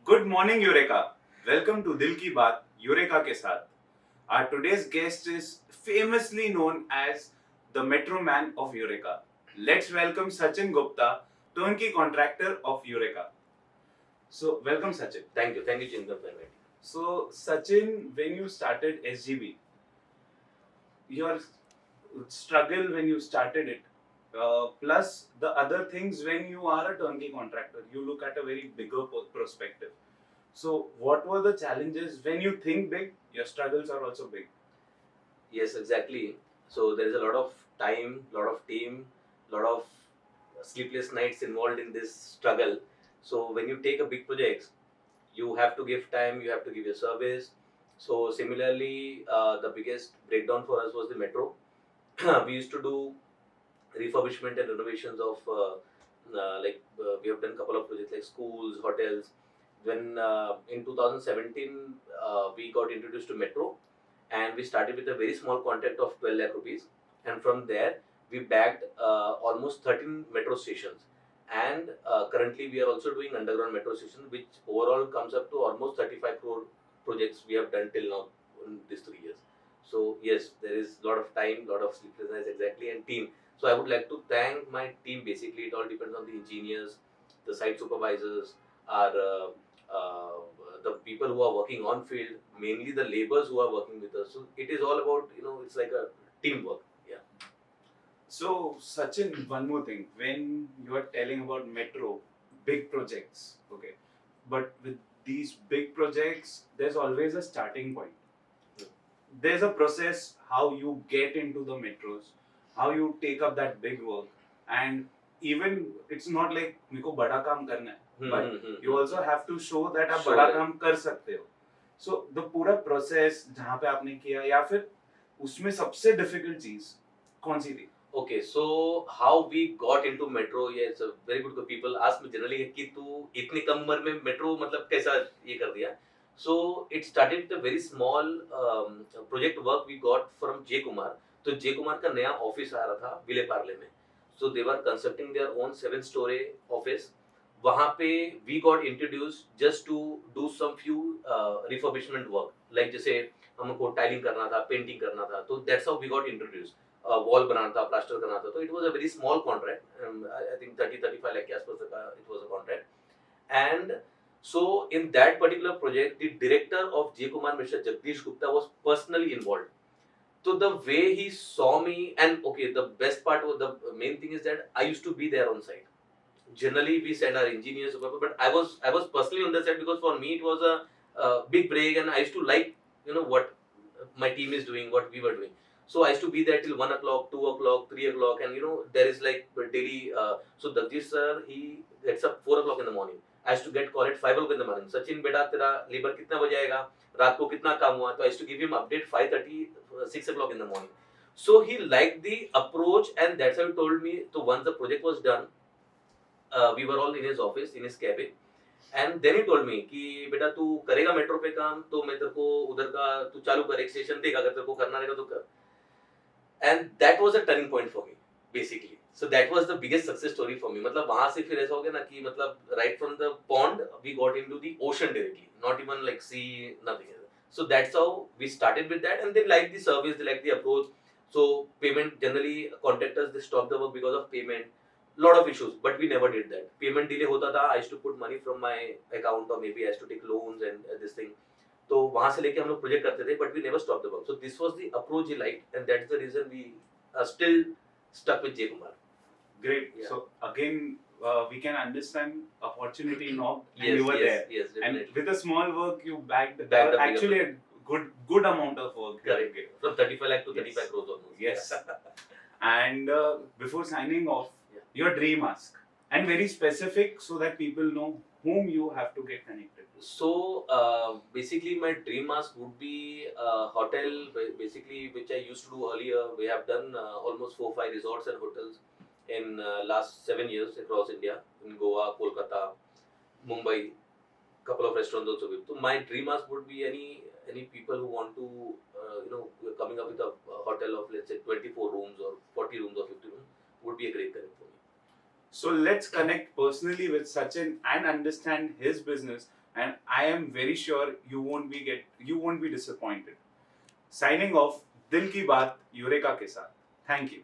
Good morning, Eureka. Welcome to Dil Ki Baat, Eureka ke Saath. Our today's guest is famously known as the Metro Man of Eureka. Let's welcome Sachin Gupta, Turnkey Contractor of Eureka. So, welcome Sachin. Thank you, Chintan, for inviting. So, Sachin, when you started SGB, your struggle when you started it, plus the other things when you are a turnkey contractor, you look at a very bigger perspective. So, what were the challenges when you think big? Your struggles are also big. Yes, exactly. So there is a lot of time, lot of team, lot of sleepless nights involved in this struggle. So when you take a big project, you have to give time, you have to give your service. So similarly, the biggest breakdown for us was the metro. We used to do refurbishment and renovations of we have done a couple of projects like schools, hotels. When in 2017 we got introduced to metro, and we started with a very small contract of 12 lakh rupees, and from there we bagged almost 13 metro stations, and currently we are also doing underground metro station, which overall comes up to almost 35 crore projects we have done till now in these 3 years. So yes, there is a lot of time, lot of sleepless nights, exactly, and team. So I would like to thank my team. Basically, it all depends on the engineers, the site supervisors, our the people who are working on field, mainly the laborers who are working with us. So it is all about, it's like a teamwork. Yeah. So, Sachin, one more thing. When you are telling about metro, big projects, okay, but with these big projects, there's always a starting point. There's a process how you get into the metros, how you take up that big work, and even it's not like मेरे को बड़ा काम करना है, but you also have to show that आप बड़ा काम कर सकते हो. So the पूरा process जहाँ पे आपने किया या फिर उसमें सबसे difficult चीज कौन सी थी? Okay, so how we got into metro? Yeah, it's a very good. People ask me generally कि तू इतनी कम उम्र में metro मतलब कैसा ये कर दिया? So it started with a very small project work we got from J Kumar. तो J Kumar का नया ऑफिस आ रहा था विले पार्ले में. So they were constructing their own 7-story office. वहाँ पे we got introduced just to do some few refurbishment work. Like जैसे हमको tiling करना था, painting करना था. तो that's how we got introduced. Wall बनाना था, प्लास्टर करना था. तो it was a very small contract. I think 30-35 lakh के आसपास का it was a contract. And so in that particular project, the director of J Kumar, Mr. Jagdish Gupta, was personally involved. So the way he saw me, and okay, the best part was the main thing is that I used to be there on site. Generally, we send our engineers, but I was personally on the site because for me it was a big break, and I used to like what my team is doing, what we were doing. So I used to be there till 1 o'clock, 2 o'clock, 3 o'clock, and there is like daily. So Jagdish sir, he gets up 4 o'clock in the morning. I used to get call at 5 o'clock in the morning. Sachin, बेटा तेरा labour कितना बजे आएगा? रात को कितना काम हुआ? तो I used to give him update 5:30, 6 o'clock in the morning. So he liked the approach, and that's how he told me. So once the project was done, we were all in his office, in his cabin. And then he told me कि बेटा तू करेगा metro पे काम तो मैं तेरे को उधर का तू चालू कर, एक स्टेशन देख, अगर तेरे को करना रहेगा तो कर. And that was a turning point for me, basically. So that was the biggest success story for me. मतलब वहाँ से फिर ऐसा हो गया ना कि मतलब right from the pond we got into the ocean directly, not even like sea, nothing. So that's how we started with that, and they like the service, they like the approach. So payment, generally contractors they stop the work because of payment. Lot of issues, but we never did that. Payment delay होता था, I used to put money from my account, or maybe I used to take loans and this thing. तो वहाँ से लेके हम लोग project करते थे, but we never stopped the work. So this was the approach he liked, and that's the reason we are still stuck with J Kumar. Great. Yeah. So again, we can understand opportunity knocked, and Yes, you were there. Yes, definitely. And with a small work, you bagged Bagged a actually a good amount of work. Correct. From 35 lakh to Yes. 35 crores almost. Yes. And before signing off, Yeah. your dream ask, and very specific so that people know whom you have to get connected to. So basically, my dream ask would be a hotel, basically, which I used to do earlier. We have done almost 4-5 resorts and hotels in last 7 years across India, in Goa, Kolkata, Mumbai, couple of restaurants also. So my dream ask would be any people who want to coming up with a hotel of, let's say, 24 rooms or 40 rooms or 50 rooms would be a great connect for me. So let's connect personally with Sachin and understand his business and I am very sure you won't be disappointed. Signing off, दिल की बात eureka के साथ. Thank you.